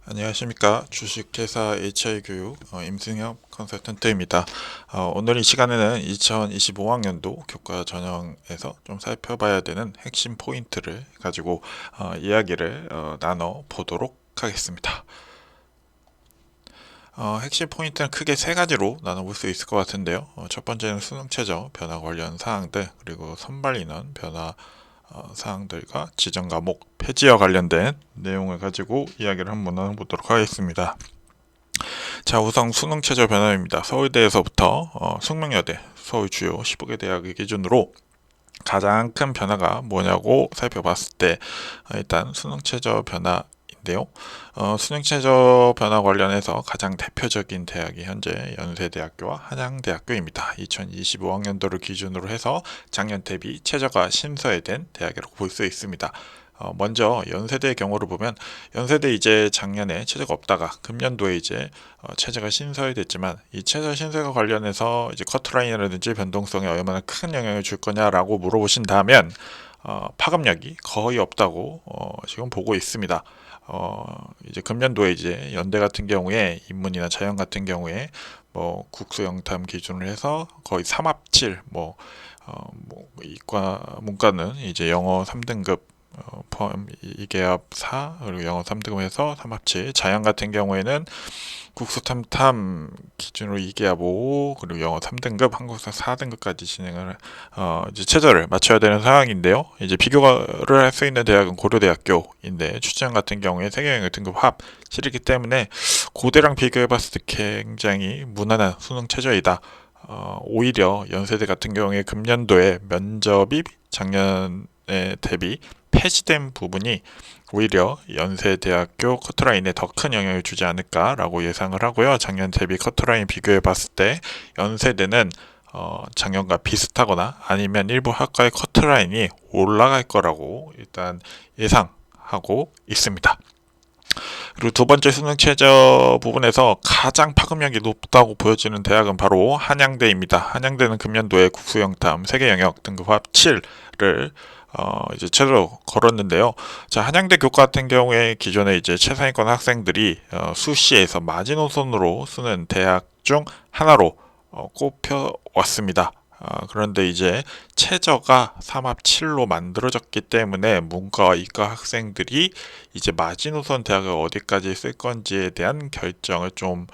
안녕하십니까. 주식회사 HI교육 임승엽 컨설턴트입니다. 오늘 이 시간에는 2025학년도 교과 전형에서 좀 살펴봐야 되는 핵심 포인트를 가지고 이야기를 나눠 보도록 하겠습니다. 핵심 포인트는 크게 세 가지로 나눠볼 수 있을 것 같은데요. 첫 번째는 수능 최저 변화 관련 사항들, 그리고 선발 인원 변화 사항들과 지정 과목 폐지와 관련된 내용을 가지고 이야기를 한번 나눠보도록 하겠습니다. 자, 우선 수능 최저 변화입니다. 서울대에서부터 숙명여대, 서울 주요 15개 대학을 기준으로 가장 큰 변화가 뭐냐고 살펴봤을 때 일단 수능 최저 변화인데요. 수능 최저 변화 관련해서 가장 대표적인 대학이 현재 연세대학교와 한양대학교입니다. 2025학년도를 기준으로 해서 작년 대비 최저가 신설된 대학이라고 볼 수 있습니다. 먼저 연세대 경우를 보면 연세대 이제 작년에 최저가 없다가 금년도에 이제 최저가 신설됐지만 이 최저 신설과 관련해서 이제 커트라인이라든지 변동성에 얼마나 큰 영향을 줄 거냐라고 물어보신다면 파급력이 거의 없다고 지금 보고 있습니다. 이제 금년도에 이제 연대 같은 경우에 인문이나 자연 같은 경우에 뭐 국수 영탐 기준으로 해서 거의 3합칠 뭐 이과 문과는 이제 영어 3등급 포함 2개합 4 그리고 영어 3등급에서 3합치 자연 같은 경우에는 국수 탐탐 기준으로 2개합 5 그리고 영어 3등급 한국사 4등급까지 진행을 이제 최저를 맞춰야 되는 상황인데요. 이제 비교를 할 수 있는 대학은 고려대학교인데 추천 같은 경우에 세계영역 등급 합 실이기 때문에 고대랑 비교해봤을 때 굉장히 무난한 수능 최저이다. 오히려 연세대 같은 경우에 금년도에 면접이 작년에 대비 폐지된 부분이 오히려 연세대학교 커트라인에 더 큰 영향을 주지 않을까라고 예상을 하고요. 작년 대비 커트라인 비교해 봤을 때 연세대는 작년과 비슷하거나 아니면 일부 학과의 커트라인이 올라갈 거라고 일단 예상하고 있습니다. 그리고 두 번째 수능 최저 부분에서 가장 파급력이 높다고 보여지는 대학은 바로 한양대입니다. 한양대는 금년도에 국수영탐 세계영역 등급 합 7를 이제 최저로 걸었는데요. 자, 한양대 교과 같은 경우에 기존에 이제 최상위권 학생들이 수시에서 마지노선으로 쓰는 대학 중 하나로 꼽혀왔습니다. 그런데 이제 최저가 3합 7로 만들어졌기 때문에 문과와 이과 학생들이 이제 마지노선 대학을 어디까지 쓸 건지에 대한 결정을 좀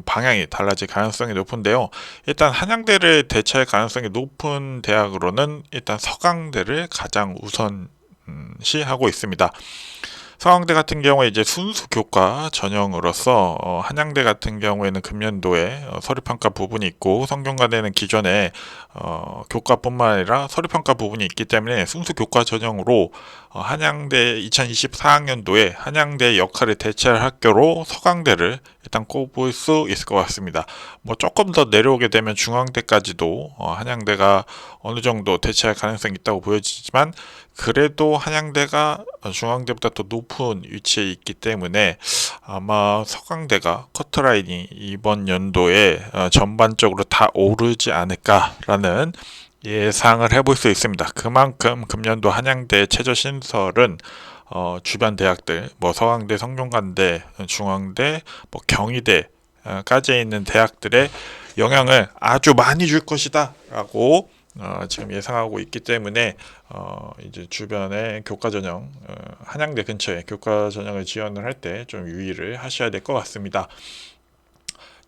방향이 달라질 가능성이 높은데요. 일단 한양대를 대체할 가능성이 높은 대학으로는 일단 서강대를 가장 우선시하고 있습니다. 서강대 같은 경우에 이제 순수 교과 전형으로서 한양대 같은 경우에는 금년도에 서류평가 부분이 있고 성균관대는 기존에 교과뿐만 아니라 서류평가 부분이 있기 때문에 순수 교과 전형으로 한양대 2024학년도에 한양대 역할을 대체할 학교로 서강대를 일단 꼽을 수 있을 것 같습니다. 뭐 조금 더 내려오게 되면 중앙대까지도 한양대가 어느 정도 대체할 가능성이 있다고 보여지지만 그래도 한양대가 중앙대보다 더 높은 위치에 있기 때문에 아마 서강대가 커트라인이 이번 연도에 전반적으로 다 오르지 않을까라는 예상을 해볼 수 있습니다. 그만큼 금년도 한양대 최저 신설은 주변 대학들, 뭐 서강대, 성균관대, 중앙대, 뭐 경희대까지 있는 대학들의 영향을 아주 많이 줄 것이다라고 지금 예상하고 있기 때문에 이제 주변에 교과 전형 한양대 근처에 교과 전형을 지원을 할 때 좀 유의를 하셔야 될 것 같습니다.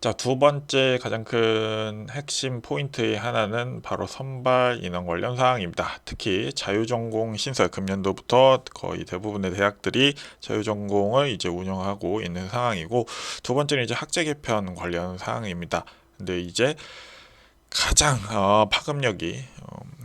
자, 두 번째 가장 큰 핵심 포인트의 하나는 바로 선발 인원 관련 사항입니다. 특히 자유전공 신설 금년도부터 거의 대부분의 대학들이 자유전공을 이제 운영하고 있는 상황이고 두 번째는 이제 학제 개편 관련 사항입니다. 근데 이제 가장 파급력이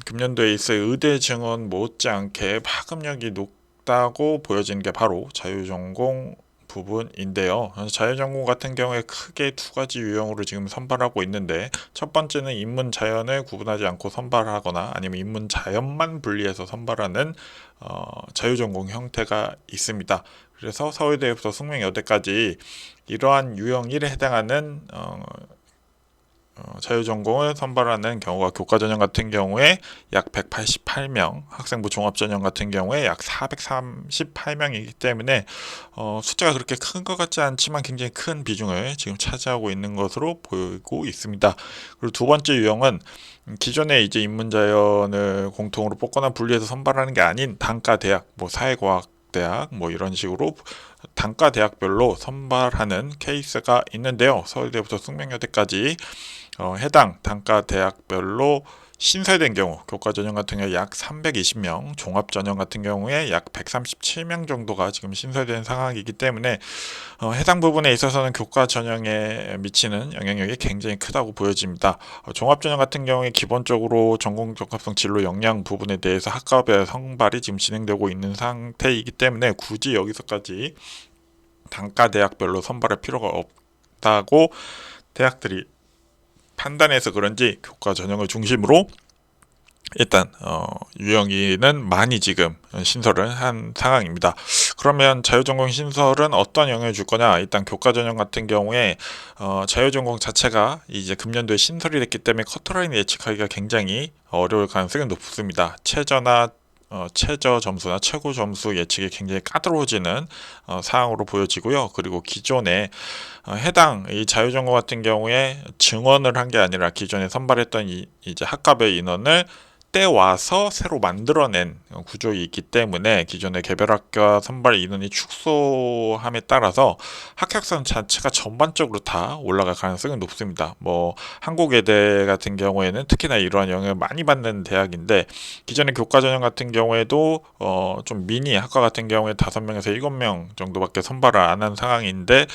금년도에 있을 의대 증원 못지않게 파급력이 높다고 보여지는 게 바로 자유전공 부분인데요. 자유전공 같은 경우에 크게 두 가지 유형으로 지금 선발하고 있는데 첫 번째는 인문 자연을 구분하지 않고 선발하거나 아니면 인문 자연만 분리해서 선발하는 자유전공 형태가 있습니다. 그래서 서울대부터 숙명여대까지 이러한 유형 1에 해당하는 자유전공을 선발하는 경우가 교과전형 같은 경우에 약 188명, 학생부 종합전형 같은 경우에 약 438명이기 때문에 숫자가 그렇게 큰 것 같지 않지만 굉장히 큰 비중을 지금 차지하고 있는 것으로 보이고 있습니다. 그리고 두 번째 유형은 기존에 이제 인문자연을 공통으로 뽑거나 분리해서 선발하는 게 아닌 단과 대학, 뭐 사회과학 대학 뭐 이런 식으로 단과 대학별로 선발하는 케이스가 있는데요. 서울대부터 숙명여대까지 해당 단과 대학별로 신설된 경우 교과전형 같은 경우에 약 320명, 종합전형 같은 경우에 약 137명 정도가 지금 신설된 상황이기 때문에 해당 부분에 있어서는 교과전형에 미치는 영향력이 굉장히 크다고 보여집니다. 종합전형 같은 경우에 기본적으로 전공 적합성 진로 역량 부분에 대해서 학과별 선발이 지금 진행되고 있는 상태이기 때문에 굳이 여기서까지 단과 대학별로 선발할 필요가 없다고 대학들이 판단해서 그런지 교과 전형을 중심으로 일단 유형이는 많이 지금 신설을 한 상황입니다. 그러면 자유전공 신설은 어떤 영향을 줄 거냐? 일단 교과 전형 같은 경우에 자유전공 자체가 이제 금년도에 신설이 됐기 때문에 커트라인 예측하기가 굉장히 어려울 가능성이 높습니다. 최저 점수나 최고 점수 예측이 굉장히 까다로워지는 사항으로 보여지고요. 그리고 기존에 해당 이 자유전공 같은 경우에 증원을 한 게 아니라 기존에 선발했던 이제 학과별 인원을 떼와서 새로 만들어낸 구조이기 때문에 기존의 개별학과 선발 인원이 축소함에 따라서 합격선 자체가 전반적으로 다 올라갈 가능성이 높습니다. 뭐 한국외대 같은 경우에는 특히나 이러한 영향을 많이 받는 대학인데 기존의 교과전형 같은 경우에도 좀 미니 학과 같은 경우에 5명에서 7명 정도밖에 선발을 안 한 상황인데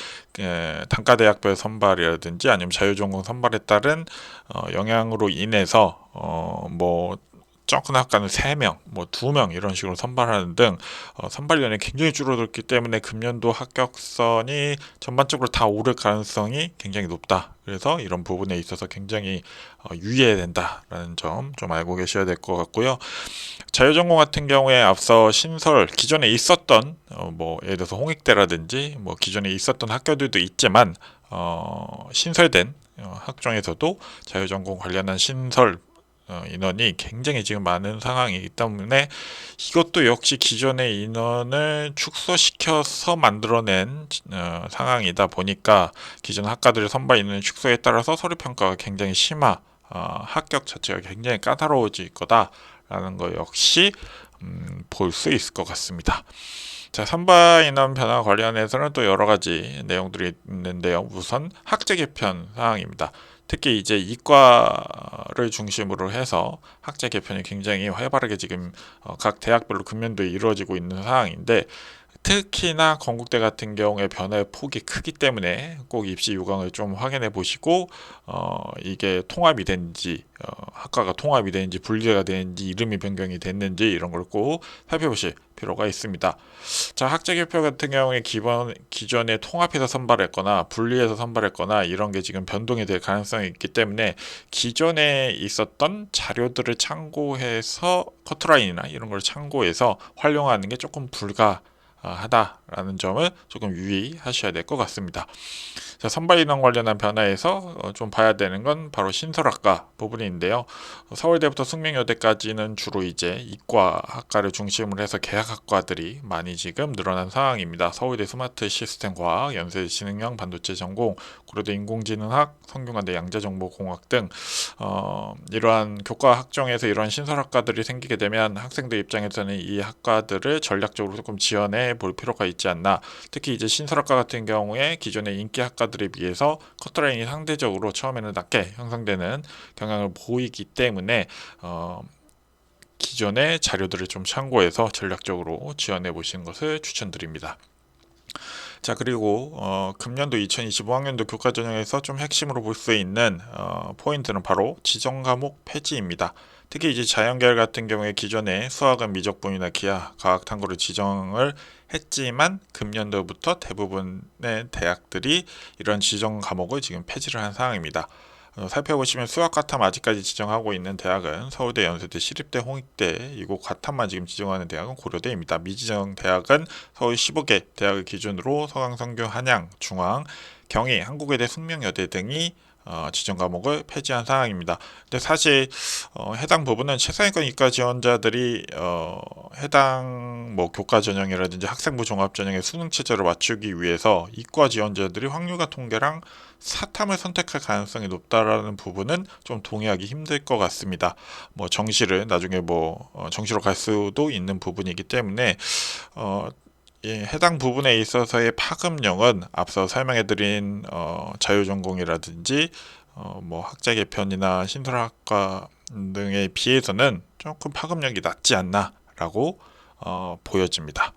단과대학별 선발이라든지 아니면 자유전공 선발에 따른 영향으로 인해서 뭐 적은 학과는 3명, 뭐 2명 이런 식으로 선발하는 등 선발연이 굉장히 줄어들기 때문에 금년도 합격선이 전반적으로 다 오를 가능성이 굉장히 높다. 그래서 이런 부분에 있어서 굉장히 유의해야 된다라는 점 좀 알고 계셔야 될 것 같고요. 자유전공 같은 경우에 앞서 신설 기존에 있었던 뭐 예를 들어서 홍익대라든지 뭐 기존에 있었던 학교들도 있지만 신설된 학종에서도 자유전공 관련한 신설 인원이 굉장히 지금 많은 상황이기 때문에 이것도 역시 기존의 인원을 축소시켜서 만들어낸 상황이다 보니까 기존 학과들의 선발 인원 축소에 따라서 서류 평가가 굉장히 합격 자체가 굉장히 까다로워질 거다라는 거 역시 볼 수 있을 것 같습니다. 자, 선발 인원 변화 관련해서는 또 여러 가지 내용들이 있는데요. 우선 학제 개편 사항입니다. 특히 이제 이과를 중심으로 해서 학제 개편이 굉장히 활발하게 지금 각 대학별로 금년도에 이루어지고 있는 상황인데 특히나 건국대 같은 경우에 변화의 폭이 크기 때문에 꼭 입시 요강을 좀 확인해 보시고 이게 통합이 됐는지 학과가 통합이 됐는지 분리가 됐는지 이름이 변경이 됐는지 이런 걸 꼭 살펴보실 필요가 있습니다. 자, 학제 개표 같은 경우에 기존에 통합해서 선발했거나 분리해서 선발했거나 이런 게 지금 변동이 될 가능성이 있기 때문에 기존에 있었던 자료들을 참고해서 커트라인이나 이런 걸 참고해서 활용하는 게 조금 하다라는 점을 조금 유의하셔야 될 것 같습니다. 자, 선발 인원 관련한 변화에서 좀 봐야 되는 건 바로 신설학과 부분인데요. 서울대부터 숙명여대까지는 주로 이제 이과 학과를 중심으로 해서 계약학과들이 많이 지금 늘어난 상황입니다. 서울대 스마트 시스템과학, 연세대 지능형 반도체 전공, 고려대 인공지능학, 성균관대 양자정보공학 등 이러한 교과 학종에서 이러한 신설학과들이 생기게 되면 학생들 입장에서는 이 학과들을 전략적으로 조금 지원해 볼 필요가 있지 않나. 특히 이제 신설학과 같은 경우에 기존의 인기 학과들에 비해서 커트라인이 상대적으로 처음에는 낮게 형성되는 경향을 보이기 때문에 기존의 자료들을 좀 참고해서 전략적으로 지원해 보시는 것을 추천드립니다. 자, 그리고 금년도 2025학년도 교과전형에서 좀 핵심으로 볼 수 있는 포인트는 바로 지정 과목 폐지입니다. 특히 이제 자연계열 같은 경우에 기존에 수학은 미적분이나 기하, 과학 탐구를 지정을 했지만 금년도부터 대부분의 대학들이 이런 지정 과목을 지금 폐지를 한 상황입니다. 살펴보시면 수학 과탐 아직까지 지정하고 있는 대학은 서울대, 연세대, 시립대, 홍익대 이곳 과탐만 지금 지정하는 대학은 고려대입니다. 미지정 대학은 서울 15개 대학을 기준으로 서강, 성균, 한양, 중앙, 경희, 한국외대, 숙명여대 등이 지정 과목을 폐지한 상황입니다. 근데 사실 해당 부분은 최상위권 이과 지원자들이 해당 뭐 교과 전형이라든지 학생부 종합 전형의 수능 체제를 맞추기 위해서 이과 지원자들이 확률과 통계랑 사탐을 선택할 가능성이 높다라는 부분은 좀 동의하기 힘들 것 같습니다. 뭐 정시를 나중에 뭐 정시로 갈 수도 있는 부분이기 때문에 해당 부분에 있어서의 파급력은 앞서 설명해드린 자유전공이라든지 뭐 학자 개편이나 신설학과 등에 비해서는 조금 파급력이 낮지 않나라고 보여집니다.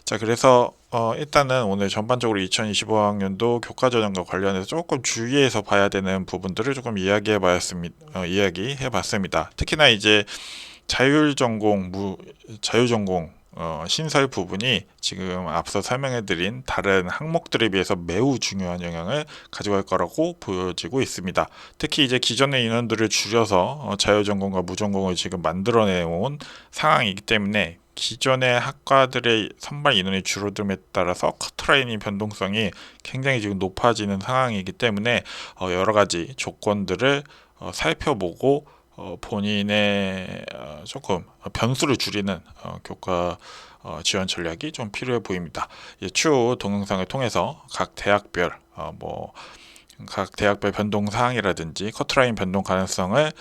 자, 그래서 일단은 오늘 전반적으로 2025학년도 교과전형과 관련해서 조금 주의해서 봐야 되는 부분들을 조금 이야기해봤습니다. 특히나 이제 자유전공 신설 부분이 지금 앞서 설명해드린 다른 항목들에 비해서 매우 중요한 영향을 가져갈 거라고 보여지고 있습니다. 특히 이제 기존의 인원들을 줄여서 자유전공과 무전공을 지금 만들어내온 상황이기 때문에 기존의 학과들의 선발 인원이 줄어듦에 따라서 커트라인의 변동성이 굉장히 지금 높아지는 상황이기 때문에 여러 가지 조건들을 살펴보고 본인의 조금 변수를 줄이는 교과 지원 전략이 좀 필요해 보입니다. 추후 동영상을 통해서 각 대학별 변동 사항이라든지 커트라인 변동 가능성을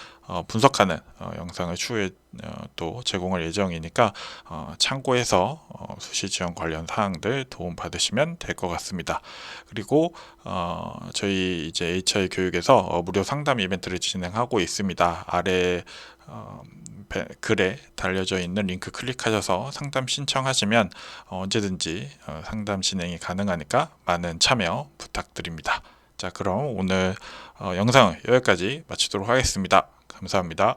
분석하는 영상을 추후에 또 제공할 예정이니까 참고해서 수시 지원 관련 사항들 도움 받으시면 될 것 같습니다. 그리고 저희 이제 HI 교육에서 무료 상담 이벤트를 진행하고 있습니다. 아래 글에 달려져 있는 링크 클릭하셔서 상담 신청하시면 언제든지 상담 진행이 가능하니까 많은 참여 부탁드립니다. 자, 그럼 오늘 영상을 여기까지 마치도록 하겠습니다. 감사합니다.